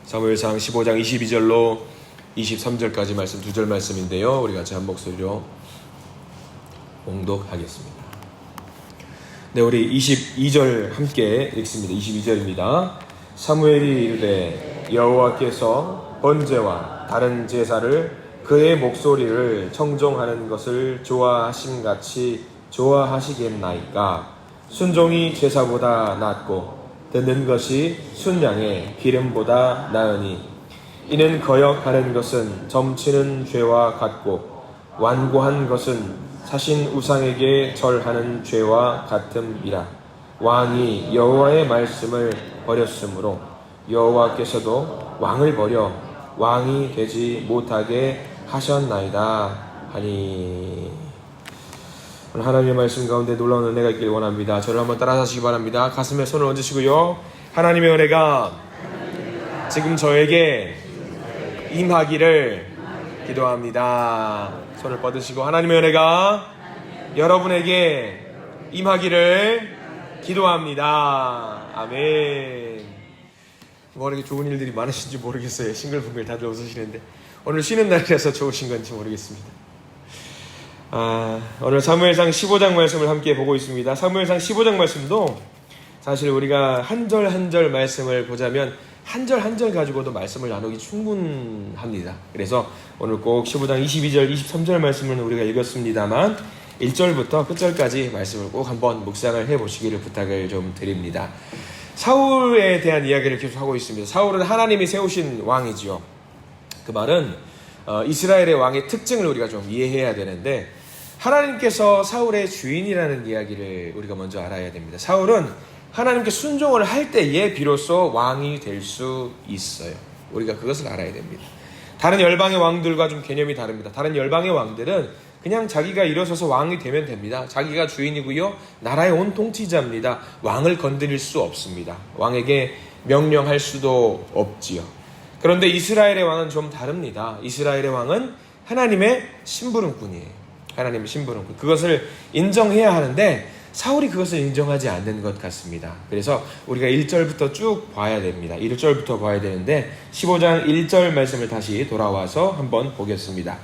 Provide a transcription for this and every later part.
사무엘상 15장 22절로 23절까지 말씀 2절 말씀인데요. 우리 같이 한 목소리로 봉독하겠습니다. 네, 우리 22절 함께 읽습니다. 22절입니다. 사무엘이 이르되 여호와께서 번제와 다른 제사를 그의 목소리를 청종하는 것을 좋아하심같이 좋아하시겠나이까. 순종이 제사보다 낫고 듣는 것이 순양의 기름보다 나으니 이는 거역하는 것은 점치는 죄와 같고 완고한 것은 사신 우상에게 절하는 죄와 같음이라. 왕이 여호와의 말씀을 버렸으므로 여호와께서도 왕을 버려 왕이 되지 못하게 하셨나이다 하니. 하나님의 말씀 가운데 놀라운 은혜가 있길 원합니다. 저를 한번 따라하시기 바랍니다. 가슴에 손을 얹으시고요. 하나님의 은혜가 지금 저에게 임하기를 기도합니다. 손을 뻗으시고 하나님의 은혜가 여러분에게 임하기를 기도합니다. 아멘. 뭐 이렇게 좋은 일들이 많으신지 모르겠어요. 싱글벙글 다들 웃으시는데 오늘 쉬는 날이라서 좋으신 건지 모르겠습니다. 오늘 사무엘상 15장 말씀을 함께 보고 있습니다. 사무엘상 15장 말씀도 사실 우리가 한 절 한 절 말씀을 보자면 한 절 한 절 가지고도 말씀을 나누기 충분합니다. 그래서 오늘 꼭 15장 22절 23절 말씀을 우리가 읽었습니다만 1절부터 끝절까지 말씀을 꼭 한번 묵상을 해보시기를 부탁을 좀 드립니다. 사울에 대한 이야기를 계속 하고 있습니다. 사울은 하나님이 세우신 왕이지요. 그 말은 이스라엘의 왕의 특징을 우리가 좀 이해해야 되는데, 하나님께서 사울의 주인이라는 이야기를 우리가 먼저 알아야 됩니다. 사울은 하나님께 순종을 할 때에 비로소 왕이 될 수 있어요. 우리가 그것을 알아야 됩니다. 다른 열방의 왕들과 좀 개념이 다릅니다. 다른 열방의 왕들은 그냥 자기가 일어서서 왕이 되면 됩니다. 자기가 주인이고요, 나라의 온 통치자입니다. 왕을 건드릴 수 없습니다. 왕에게 명령할 수도 없지요. 그런데 이스라엘의 왕은 좀 다릅니다. 이스라엘의 왕은 하나님의 심부름꾼이에요. 하나님의 심부름꾼. 그것을 인정해야 하는데 사울이 그것을 인정하지 않는 것 같습니다. 그래서 우리가 1절부터 쭉 봐야 됩니다. 1절부터 봐야 되는데 15장 1절 말씀을 다시 돌아와서 한번 보겠습니다.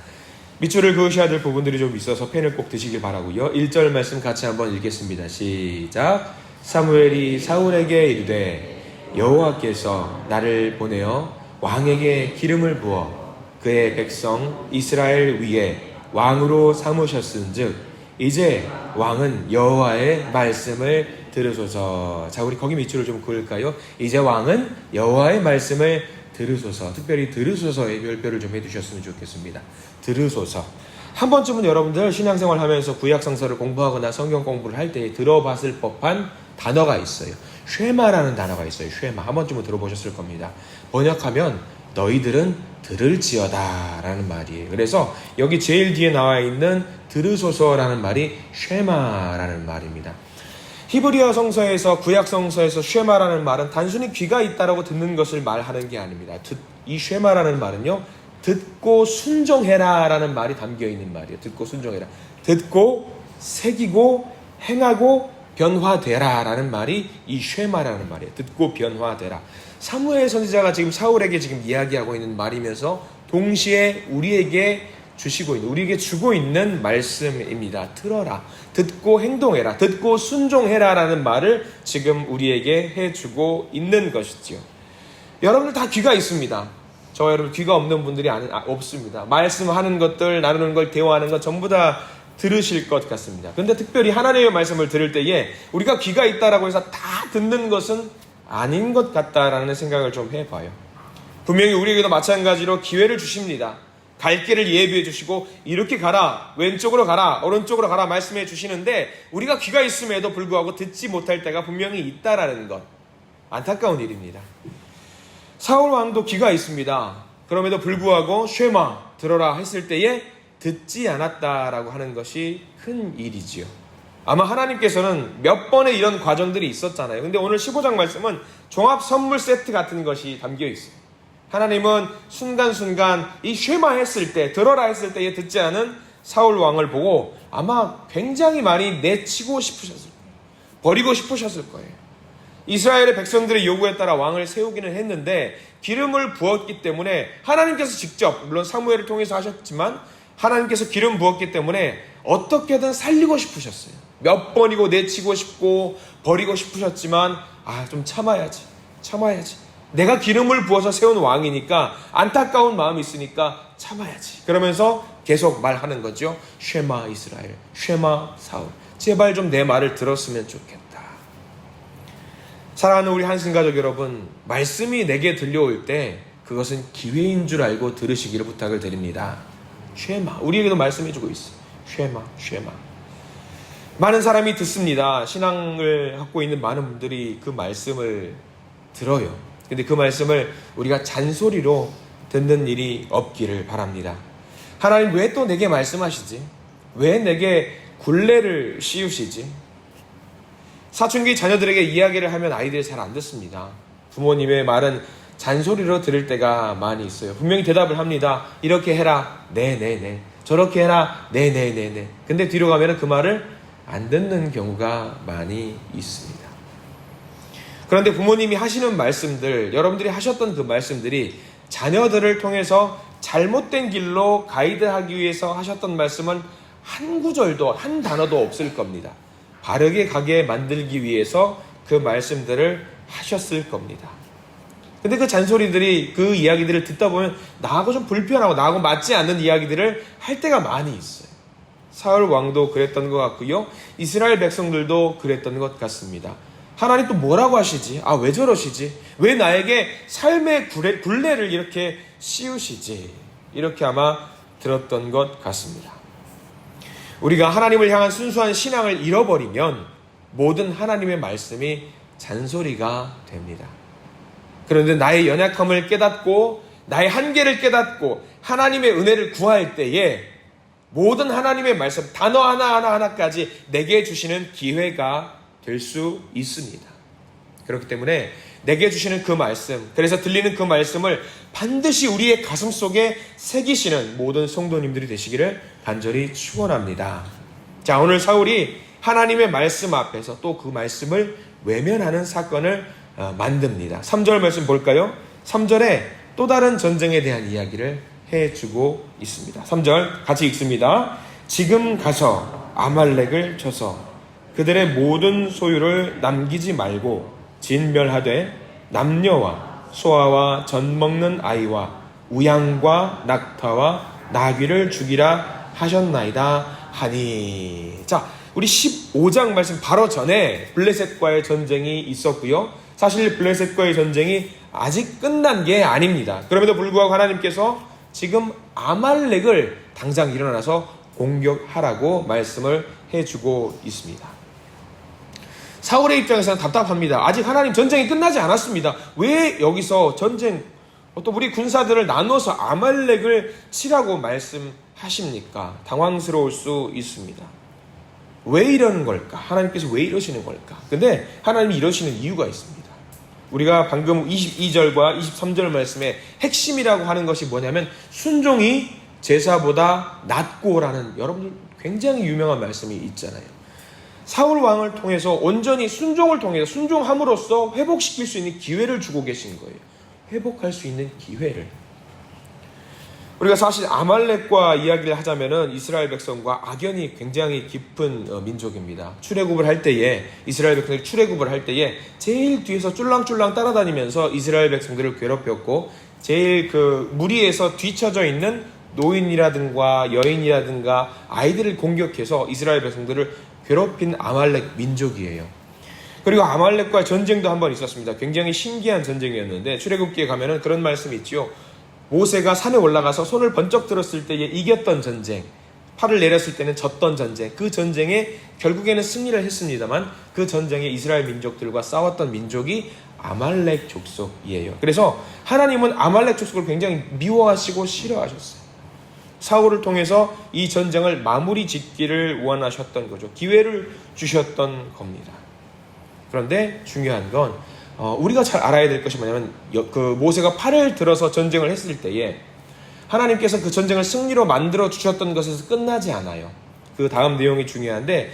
밑줄을 그으셔야 될 부분들이 좀 있어서 펜을 꼭 드시길 바라고요. 1절 말씀 같이 한번 읽겠습니다. 시작. 사무엘이 사울에게 이르되 여호와께서 나를 보내어 왕에게 기름을 부어 그의 백성 이스라엘 위에 왕으로 삼으셨은즉 이제 왕은 여호와의 말씀을 들으소서. 자, 우리 거기 밑줄을 좀 그을까요? 이제 왕은 여호와의 말씀을 들으소서. 특별히 들으소서에 별표를 좀 해두셨으면 좋겠습니다. 들으소서. 한 번쯤은 여러분들 신앙생활 하면서 구약성서를 공부하거나 성경 공부를 할 때 들어봤을 법한 단어가 있어요. 쉐마라는 단어가 있어요. 쉐마. 한 번쯤은 들어보셨을 겁니다. 번역하면 너희들은 들을지어다 라는 말이에요. 그래서 여기 제일 뒤에 나와 있는 들으소서라는 말이 쉐마라는 말입니다. 히브리어 성서에서, 구약 성서에서 쉐마라는 말은 단순히 귀가 있다라고 듣는 것을 말하는 게 아닙니다. 이 쉐마라는 말은요, 듣고 순종해라 라는 말이 담겨 있는 말이에요. 듣고 순종해라. 듣고 새기고 행하고 변화되라 라는 말이 이 쉐마라는 말이에요. 듣고 변화되라. 사무엘 선지자가 지금 사울에게 지금 이야기하고 있는 말이면서 동시에 우리에게 주시고 있는, 우리에게 주고 있는 말씀입니다. 들어라. 듣고 행동해라. 듣고 순종해라 라는 말을 지금 우리에게 해주고 있는 것이지요. 여러분들 다 귀가 있습니다. 저와 여러분 귀가 없는 분들이 없습니다. 말씀하는 것들, 나누는 걸, 대화하는 것 전부 다 들으실 것 같습니다. 근데 특별히 하나님의 말씀을 들을 때에 우리가 귀가 있다라고 해서 다 듣는 것은 아닌 것 같다라는 생각을 좀 해봐요. 분명히 우리에게도 마찬가지로 기회를 주십니다. 갈 길을 예비해 주시고 이렇게 가라, 왼쪽으로 가라, 오른쪽으로 가라 말씀해 주시는데 우리가 귀가 있음에도 불구하고 듣지 못할 때가 분명히 있다라는 것, 안타까운 일입니다. 사울 왕도 귀가 있습니다. 그럼에도 불구하고 쉐마, 들어라 했을 때에 듣지 않았다라고 하는 것이 큰 일이지요. 아마 하나님께서는 몇 번의 이런 과정들이 있었잖아요. 근데 오늘 15장 말씀은 종합 선물 세트 같은 것이 담겨 있어요. 하나님은 순간순간 이 쉐마 했을 때, 들어라 했을 때에 듣지 않은 사울 왕을 보고 아마 굉장히 많이 내치고 싶으셨을 거예요. 버리고 싶으셨을 거예요. 이스라엘의 백성들의 요구에 따라 왕을 세우기는 했는데 기름을 부었기 때문에 하나님께서 직접, 물론 사무엘을 통해서 하셨지만 하나님께서 기름 부었기 때문에 어떻게든 살리고 싶으셨어요. 몇 번이고 내치고 싶고 버리고 싶으셨지만 좀 참아야지. 내가 기름을 부어서 세운 왕이니까 안타까운 마음이 있으니까 참아야지. 그러면서 계속 말하는 거죠. 쉐마 이스라엘, 쉐마 사울. 제발 좀 내 말을 들었으면 좋겠다. 사랑하는 우리 한신가족 여러분, 말씀이 내게 들려올 때 그것은 기회인 줄 알고 들으시기를 부탁을 드립니다. 쉐마, 우리에게도 말씀해주고 있어요. 쉐마. 많은 사람이 듣습니다. 신앙을 갖고 있는 많은 분들이 그 말씀을 들어요. 근데 그 말씀을 우리가 잔소리로 듣는 일이 없기를 바랍니다. 하나님 왜 또 내게 말씀하시지? 왜 내게 굴레를 씌우시지? 사춘기 자녀들에게 이야기를 하면 아이들이 잘 안 듣습니다. 부모님의 말은 잔소리로 들을 때가 많이 있어요. 분명히 대답을 합니다. 이렇게 해라. 네. 저렇게 해라. 네. 근데 뒤로 가면 그 말을 안 듣는 경우가 많이 있습니다. 그런데 부모님이 하시는 말씀들, 여러분들이 하셨던 그 말씀들이 자녀들을 통해서 잘못된 길로 가이드하기 위해서 하셨던 말씀은 한 구절도, 한 단어도 없을 겁니다. 바르게 가게 만들기 위해서 그 말씀들을 하셨을 겁니다. 근데 그 잔소리들이, 그 이야기들을 듣다 보면 나하고 좀 불편하고 나하고 맞지 않는 이야기들을 할 때가 많이 있어요. 사울 왕도 그랬던 것 같고요. 이스라엘 백성들도 그랬던 것 같습니다. 하나님 또 뭐라고 하시지? 왜 저러시지? 왜 나에게 삶의 굴레를 이렇게 씌우시지? 이렇게 아마 들었던 것 같습니다. 우리가 하나님을 향한 순수한 신앙을 잃어버리면 모든 하나님의 말씀이 잔소리가 됩니다. 그런데 나의 연약함을 깨닫고 나의 한계를 깨닫고 하나님의 은혜를 구할 때에 모든 하나님의 말씀, 단어 하나까지 내게 주시는 기회가 될 수 있습니다. 그렇기 때문에 내게 주시는 그 말씀, 그래서 들리는 그 말씀을 반드시 우리의 가슴 속에 새기시는 모든 성도님들이 되시기를 간절히 축원합니다. 자, 오늘 사울이 하나님의 말씀 앞에서 또 그 말씀을 외면하는 사건을 만듭니다. 3절 말씀 볼까요? 3절에 또 다른 전쟁에 대한 이야기를 해주고 있습니다. 3절 같이 읽습니다. 지금 가서 아말렉을 쳐서 그들의 모든 소유를 남기지 말고 진멸하되 남녀와 소아와 젖 먹는 아이와 우양과 낙타와 나귀를 죽이라 하셨나이다 하니. 자, 우리 15장 말씀 바로 전에 블레셋과의 전쟁이 있었고요. 사실 블레셋과의 전쟁이 아직 끝난 게 아닙니다. 그럼에도 불구하고 하나님께서 지금 아말렉을 당장 일어나서 공격하라고 말씀을 해주고 있습니다. 사울의 입장에서는 답답합니다. 아직 하나님 전쟁이 끝나지 않았습니다. 왜 여기서 전쟁, 또 우리 군사들을 나눠서 아말렉을 치라고 말씀하십니까? 당황스러울 수 있습니다. 왜 이러는 걸까? 하나님께서 왜 이러시는 걸까? 근데 하나님이 이러시는 이유가 있습니다. 우리가 방금 22절과 23절 말씀의 핵심이라고 하는 것이 뭐냐면 순종이 제사보다 낫고라는, 여러분들 굉장히 유명한 말씀이 있잖아요. 사울 왕을 통해서 온전히 순종을 통해서 순종함으로써 회복시킬 수 있는 기회를 주고 계신 거예요. 회복할 수 있는 기회를. 우리가 사실 아말렉과 이야기를 하자면은 이스라엘 백성과 악연이 굉장히 깊은 민족입니다. 출애굽을 할 때에, 이스라엘 백성들이 출애굽을 할 때에 제일 뒤에서 쫄랑쫄랑 따라다니면서 이스라엘 백성들을 괴롭혔고, 제일 그 무리에서 뒤처져 있는 노인이라든가 여인이라든가 아이들을 공격해서 이스라엘 백성들을 괴롭힌 아말렉 민족이에요. 그리고 아말렉과 전쟁도 한 번 있었습니다. 굉장히 신기한 전쟁이었는데 출애굽기에 가면은 그런 말씀이 있죠. 모세가 산에 올라가서 손을 번쩍 들었을 때에 이겼던 전쟁, 팔을 내렸을 때는 졌던 전쟁, 그 전쟁에 결국에는 승리를 했습니다만 그 전쟁에 이스라엘 민족들과 싸웠던 민족이 아말렉 족속이에요. 그래서 하나님은 아말렉 족속을 굉장히 미워하시고 싫어하셨어요. 사울을 통해서 이 전쟁을 마무리 짓기를 원하셨던 거죠. 기회를 주셨던 겁니다. 그런데 중요한 건 우리가 잘 알아야 될 것이 뭐냐면 그 모세가 팔을 들어서 전쟁을 했을 때에 하나님께서 그 전쟁을 승리로 만들어 주셨던 것에서 끝나지 않아요. 그 다음 내용이 중요한데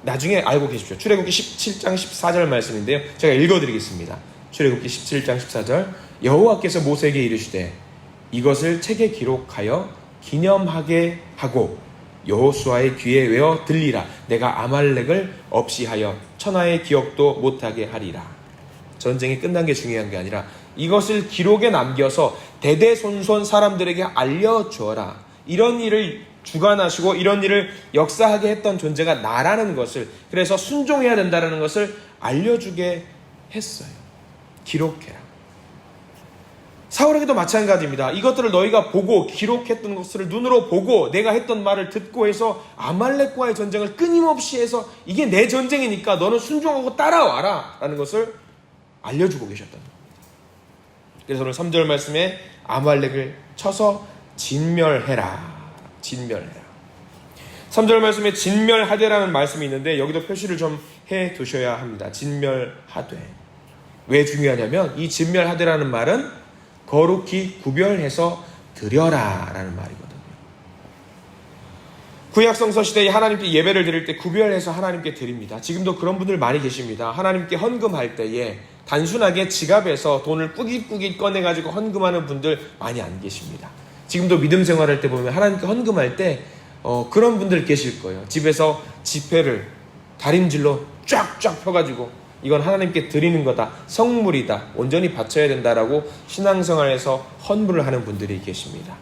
나중에 알고 계십시오. 출애굽기 17장 14절 말씀인데요. 제가 읽어드리겠습니다. 출애굽기 17장 14절 여호와께서 모세에게 이르시되 이것을 책에 기록하여 기념하게 하고 여호수아의 귀에 외어 들리라. 내가 아말렉을 없이하여 천하의 기억도 못하게 하리라. 전쟁이 끝난 게 중요한 게 아니라 이것을 기록에 남겨서 대대손손 사람들에게 알려주어라. 이런 일을 주관하시고 이런 일을 역사하게 했던 존재가 나라는 것을, 그래서 순종해야 된다는 것을 알려주게 했어요. 기록해라. 사울에게도 마찬가지입니다. 이것들을 너희가 보고 기록했던 것을 눈으로 보고 내가 했던 말을 듣고 해서 아말렉과의 전쟁을 끊임없이 해서 이게 내 전쟁이니까 너는 순종하고 따라와라 라는 것을 알려주고 계셨던 겁니다. 그래서 오늘 3절 말씀에 아말렉을 쳐서 진멸해라. 진멸해라. 3절 말씀에 진멸하되라는 말씀이 있는데 여기도 표시를 좀 해 두셔야 합니다. 진멸하되. 왜 중요하냐면 이 진멸하되라는 말은 거룩히 구별해서 드려라 라는 말이거든요. 구약성서 시대에 하나님께 예배를 드릴 때 구별해서 하나님께 드립니다. 지금도 그런 분들 많이 계십니다. 하나님께 헌금할 때에 단순하게 지갑에서 돈을 꾸깃꾸깃 꺼내가지고 헌금하는 분들 많이 안 계십니다. 지금도 믿음 생활할 때 보면 하나님께 헌금할 때 그런 분들 계실 거예요. 집에서 지폐를 다림질로 쫙쫙 펴가지고 이건 하나님께 드리는 거다, 성물이다, 온전히 바쳐야 된다라고 신앙생활에서 헌물을 하는 분들이 계십니다.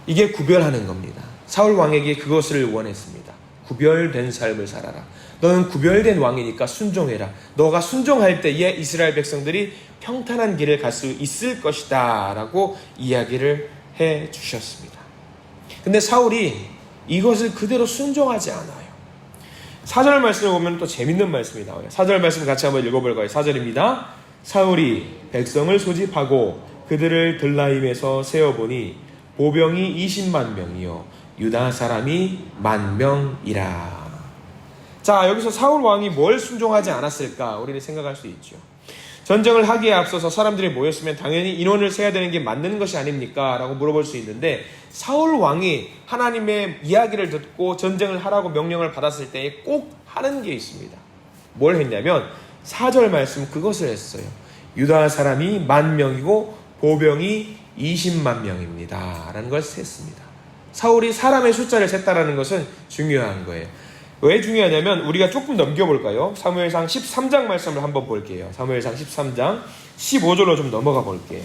이게 구별하는 겁니다. 사울 왕에게 그것을 원했습니다. 구별된 삶을 살아라. 너는 구별된 왕이니까 순종해라. 너가 순종할 때에 이스라엘 백성들이 평탄한 길을 갈 수 있을 것이다 라고 이야기를 해 주셨습니다. 근데 사울이 이것을 그대로 순종하지 않아요. 4절 말씀을 보면 또 재밌는 말씀이 나와요. 4절 말씀 같이 한번 읽어볼까요? 4절입니다. 사울이 백성을 소집하고 그들을 들라임에서 세어보니 보병이 20만 명이요 유다 사람이 10,000명이라. 자, 여기서 사울 왕이 뭘 순종하지 않았을까 우리는 생각할 수 있죠. 전쟁을 하기에 앞서서 사람들이 모였으면 당연히 인원을 세야 되는 게 맞는 것이 아닙니까? 라고 물어볼 수 있는데 사울 왕이 하나님의 이야기를 듣고 전쟁을 하라고 명령을 받았을 때에 꼭 하는 게 있습니다. 뭘 했냐면 4절 말씀 그것을 했어요. 유다 사람이 10,000명이고 보병이 20만 명입니다 라는 걸 셌습니다. 사울이 사람의 숫자를 셌다라는 것은 중요한 거예요. 왜 중요하냐면 우리가 조금 넘겨볼까요? 사무엘상 13장 말씀을 한번 볼게요. 사무엘상 13장 15절로 좀 넘어가 볼게요.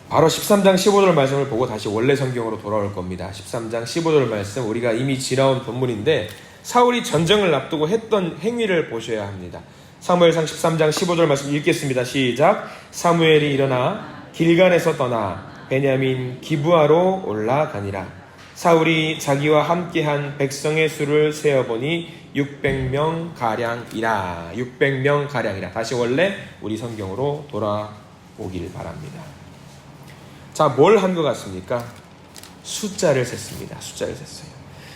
바로 13장 15절 말씀을 보고 다시 원래 성경으로 돌아올 겁니다. 13장 15절 말씀 우리가 이미 지나온 본문인데 사울이 전쟁을 앞두고 했던 행위를 보셔야 합니다. 사무엘상 13장 15절 말씀 읽겠습니다. 시작. 사무엘이 일어나 길갈에서 떠나 베냐민 기브아로 올라가니라. 사울이 자기와 함께한 백성의 수를 세어보니 600명 가량이라. 600명 가량이라. 다시 원래 우리 성경으로 돌아오길 바랍니다. 자, 뭘 한 것 같습니까? 숫자를 셌습니다. 숫자를 셌어요.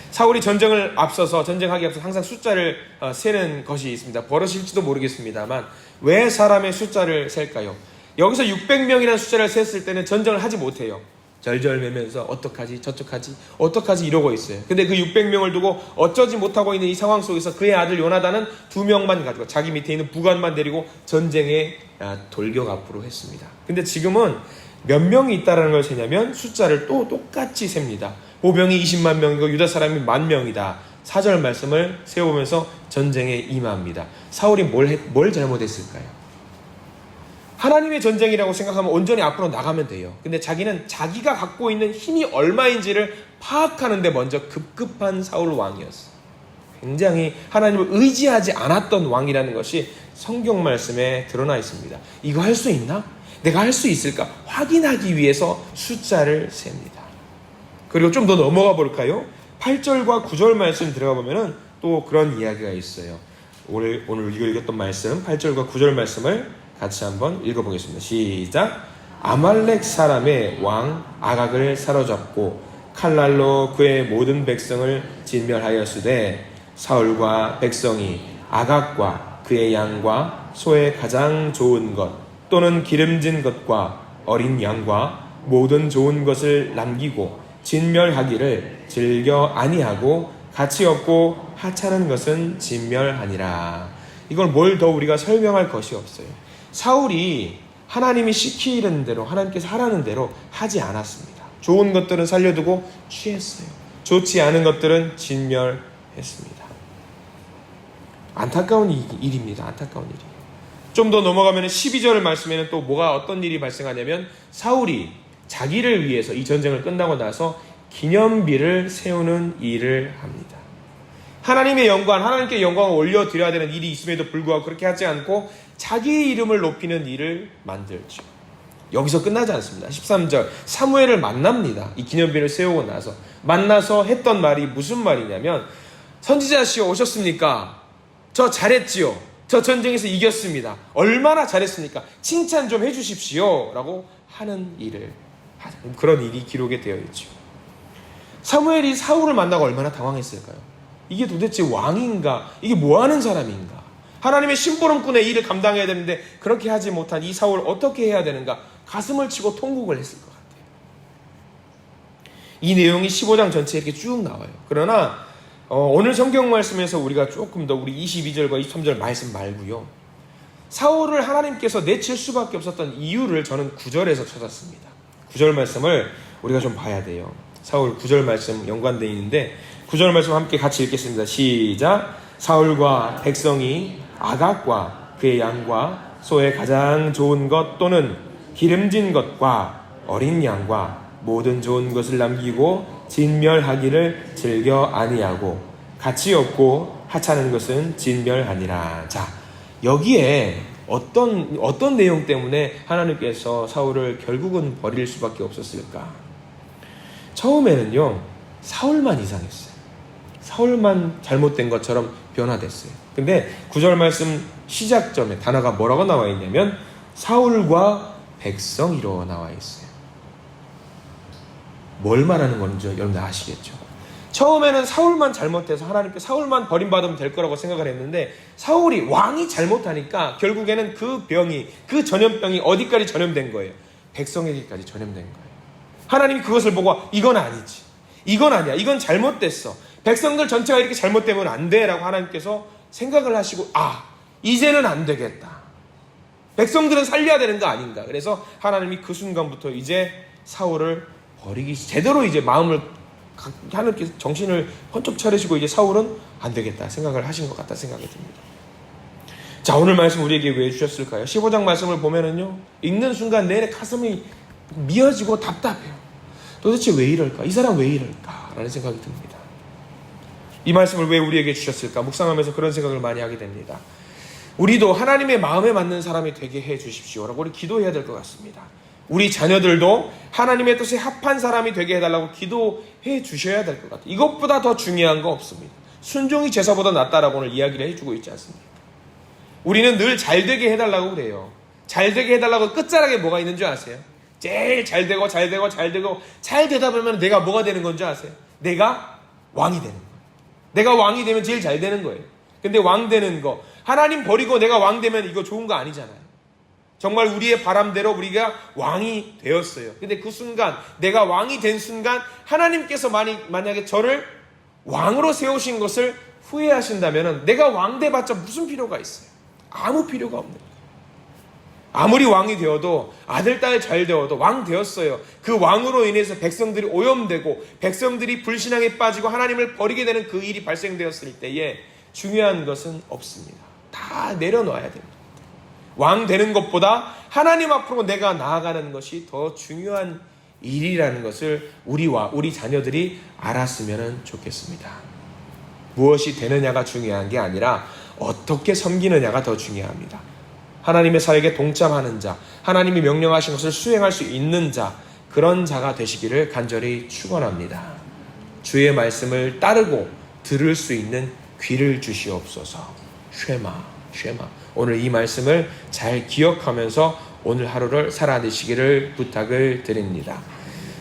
사울이 전쟁을 앞서서 전쟁하기 앞서 항상 숫자를 세는 것이 있습니다. 버릇일지도 모르겠습니다만 왜 사람의 숫자를 셀까요? 여기서 600명이라는 숫자를 셌을 때는 전쟁을 하지 못해요. 절절매면서 어떡하지 저떡하지 어떡하지 이러고 있어요. 근데 그 600명을 두고 어쩌지 못하고 있는 이 상황 속에서 그의 아들 요나단은 2명만 가지고 자기 밑에 있는 부관만 데리고 전쟁에 돌격 앞으로 했습니다. 근데 지금은 몇 명이 있다는 걸 세냐면 숫자를 또 똑같이 셉니다. 보병이 20만 명이고 유다 사람이 10,000명이다. 4절 말씀을 세워보면서 전쟁에 임합니다. 사울이 뭘 잘못했을까요? 하나님의 전쟁이라고 생각하면 온전히 앞으로 나가면 돼요. 근데 자기는 자기가 갖고 있는 힘이 얼마인지를 파악하는데 먼저 급급한 사울 왕이었어요. 굉장히 하나님을 의지하지 않았던 왕이라는 것이 성경 말씀에 드러나 있습니다. 이거 할 수 있나? 내가 할 수 있을까? 확인하기 위해서 숫자를 셉니다. 그리고 좀 더 넘어가 볼까요? 8절과 9절 말씀 들어가 보면은 또 그런 이야기가 있어요. 오늘 읽었던 말씀 8절과 9절 말씀을 같이 한번 읽어보겠습니다. 시작. 아말렉 사람의 왕 아각을 사로잡고 칼날로 그의 모든 백성을 진멸하였으되 사울과 백성이 아각과 그의 양과 소의 가장 좋은 것 또는 기름진 것과 어린 양과 모든 좋은 것을 남기고 진멸하기를 즐겨 아니하고 가치 없고 하찮은 것은 진멸하니라. 이걸 뭘 더 우리가 설명할 것이 없어요. 사울이 하나님이 시키는 대로, 하나님께서 하라는 대로 하지 않았습니다. 좋은 것들은 살려두고 취했어요. 좋지 않은 것들은 진멸했습니다. 안타까운 일입니다. 안타까운 일이에요. 좀 더 넘어가면 12절 말씀에는 또 어떤 일이 발생하냐면, 사울이 자기를 위해서 이 전쟁을 끝나고 나서 기념비를 세우는 일을 합니다. 하나님의 영광, 하나님께 영광을 올려드려야 되는 일이 있음에도 불구하고 그렇게 하지 않고 자기의 이름을 높이는 일을 만들죠. 여기서 끝나지 않습니다. 13절 사무엘을 만납니다. 이 기념비를 세우고 나서 만나서 했던 말이 무슨 말이냐면, 선지자시여 오셨습니까? 저 잘했지요. 저 전쟁에서 이겼습니다. 얼마나 잘했습니까? 칭찬 좀 해주십시오 라고 하는 일을 하자. 그런 일이 기록에 되어 있죠. 사무엘이 사울을 만나고 얼마나 당황했을까요? 이게 도대체 왕인가? 이게 뭐하는 사람인가? 하나님의 심부름꾼의 일을 감당해야 되는데 그렇게 하지 못한 이 사울을 어떻게 해야 되는가? 가슴을 치고 통곡을 했을 것 같아요. 이 내용이 15장 전체에 이렇게 쭉 나와요. 그러나 오늘 성경 말씀에서 우리가 조금 더 우리 22절과 23절 말씀 말고요, 사울을 하나님께서 내칠 수밖에 없었던 이유를 저는 9절에서 찾았습니다. 9절 말씀을 우리가 좀 봐야 돼요. 사울 9절 말씀 연관되어 있는데 9절 말씀 함께 같이 읽겠습니다. 시작. 사울과 백성이 아각과 그의 양과 소의 가장 좋은 것 또는 기름진 것과 어린 양과 모든 좋은 것을 남기고 진멸하기를 즐겨 아니하고 가치 없고 하찮은 것은 진멸하니라. 자, 여기에 어떤 내용 때문에 하나님께서 사울을 결국은 버릴 수밖에 없었을까? 처음에는요, 사울만 이상했어요. 사울만 잘못된 것처럼 변화됐어요. 근데 9절 말씀 시작점에 단어가 뭐라고 나와 있냐면 사울과 백성이로 나와 있어요. 뭘 말하는 건지 여러분 다 아시겠죠? 처음에는 사울만 잘못해서 하나님께 사울만 버림받으면 될 거라고 생각을 했는데, 사울이 왕이 잘못하니까 결국에는 그 병이, 그 전염병이 어디까지 전염된 거예요? 백성에게까지 전염된 거예요. 하나님이 그것을 보고 이건 아니지, 이건 아니야, 이건 잘못됐어, 백성들 전체가 이렇게 잘못되면 안 돼 라고 하나님께서 생각을 하시고, 이제는 안 되겠다, 백성들은 살려야 되는 거 아닌가. 그래서 하나님이 그 순간부터 이제 사울을 버리기, 제대로 이제 마음을 하나님께서 정신을 번쩍 차리시고 이제 사울은 안 되겠다 생각을 하신 것 같다 생각이 듭니다. 자, 오늘 말씀 우리에게 왜 주셨을까요? 15장 말씀을 보면은요, 읽는 순간 내내 가슴이 미어지고 답답해요. 도대체 왜 이럴까? 이 사람 왜 이럴까? 라는 생각이 듭니다. 이 말씀을 왜 우리에게 주셨을까? 묵상하면서 그런 생각을 많이 하게 됩니다. 우리도 하나님의 마음에 맞는 사람이 되게 해 주십시오라고 우리 기도해야 될 것 같습니다. 우리 자녀들도 하나님의 뜻에 합한 사람이 되게 해달라고 기도해 주셔야 될 것 같아요. 이것보다 더 중요한 거 없습니다. 순종이 제사보다 낫다라고 오늘 이야기를 해주고 있지 않습니까? 우리는 늘 잘되게 해달라고 그래요. 잘되게 해달라고 끝자락에 뭐가 있는 줄 아세요? 제일 잘되고 잘 되다 보면 내가 뭐가 되는 건 줄 아세요? 내가 왕이 되는 거예요. 내가 왕이 되면 제일 잘 되는 거예요. 근데 왕 되는 거, 하나님 버리고 내가 왕 되면 이거 좋은 거 아니잖아요. 정말 우리의 바람대로 우리가 왕이 되었어요. 근데 그 순간, 내가 왕이 된 순간 하나님께서 만약에 저를 왕으로 세우신 것을 후회하신다면 내가 왕 돼봤자 무슨 필요가 있어요? 아무 필요가 없는 거예요. 아무리 왕이 되어도, 아들 딸 잘 되어도 왕 되었어요. 그 왕으로 인해서 백성들이 오염되고 백성들이 불신앙에 빠지고 하나님을 버리게 되는 그 일이 발생되었을 때에 중요한 것은 없습니다. 다 내려놔야 됩니다. 왕 되는 것보다 하나님 앞으로 내가 나아가는 것이 더 중요한 일이라는 것을 우리 자녀들이 알았으면 좋겠습니다. 무엇이 되느냐가 중요한 게 아니라 어떻게 섬기느냐가 더 중요합니다. 하나님의 사역에 동참하는 자, 하나님이 명령하신 것을 수행할 수 있는 자, 그런 자가 되시기를 간절히 축원합니다. 주의 말씀을 따르고 들을 수 있는 귀를 주시옵소서. 쉐마. 오늘 이 말씀을 잘 기억하면서 오늘 하루를 살아내시기를 부탁을 드립니다.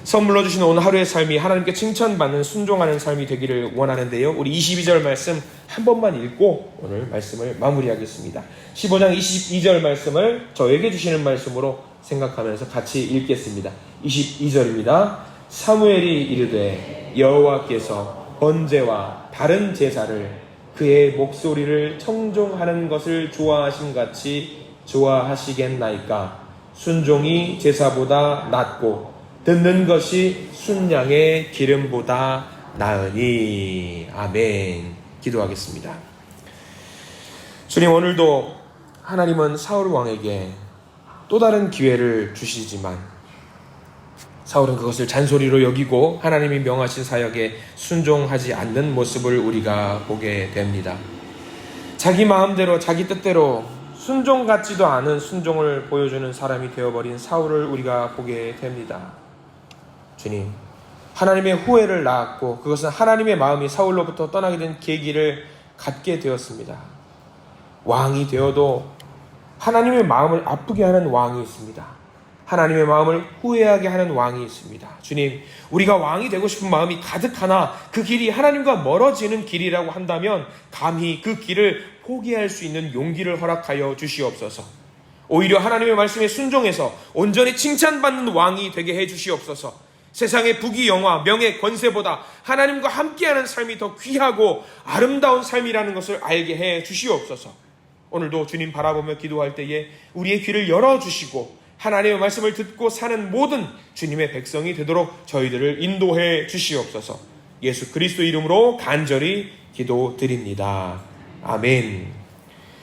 선물로 주신 오늘 하루의 삶이 하나님께 칭찬받는 순종하는 삶이 되기를 원하는데요. 우리 22절 말씀 한 번만 읽고 오늘 말씀을 마무리하겠습니다. 15장 22절 말씀을 저에게 주시는 말씀으로 생각하면서 같이 읽겠습니다. 22절입니다. 사무엘이 이르되 여호와께서 번제와 다른 제사를 그의 목소리를 청종하는 것을 좋아하신 같이 좋아하시겠나이까. 순종이 제사보다 낫고 듣는 것이 순양의 기름보다 나으니. 아멘. 기도하겠습니다. 주님, 오늘도 하나님은 사울 왕에게 또 다른 기회를 주시지만 사울은 그것을 잔소리로 여기고 하나님이 명하신 사역에 순종하지 않는 모습을 우리가 보게 됩니다. 자기 마음대로 자기 뜻대로 순종 같지도 않은 순종을 보여주는 사람이 되어버린 사울을 우리가 보게 됩니다. 주님, 하나님의 후회를 낳았고 그것은 하나님의 마음이 사울로부터 떠나게 된 계기를 갖게 되었습니다. 왕이 되어도 하나님의 마음을 아프게 하는 왕이 있습니다. 하나님의 마음을 후회하게 하는 왕이 있습니다. 주님, 우리가 왕이 되고 싶은 마음이 가득하나 그 길이 하나님과 멀어지는 길이라고 한다면 감히 그 길을 포기할 수 있는 용기를 허락하여 주시옵소서. 오히려 하나님의 말씀에 순종해서 온전히 칭찬받는 왕이 되게 해 주시옵소서. 세상의 부귀 영화, 명예, 권세보다 하나님과 함께하는 삶이 더 귀하고 아름다운 삶이라는 것을 알게 해 주시옵소서. 오늘도 주님 바라보며 기도할 때에 우리의 귀를 열어주시고 하나님의 말씀을 듣고 사는 모든 주님의 백성이 되도록 저희들을 인도해 주시옵소서. 예수 그리스도 이름으로 간절히 기도드립니다. 아멘.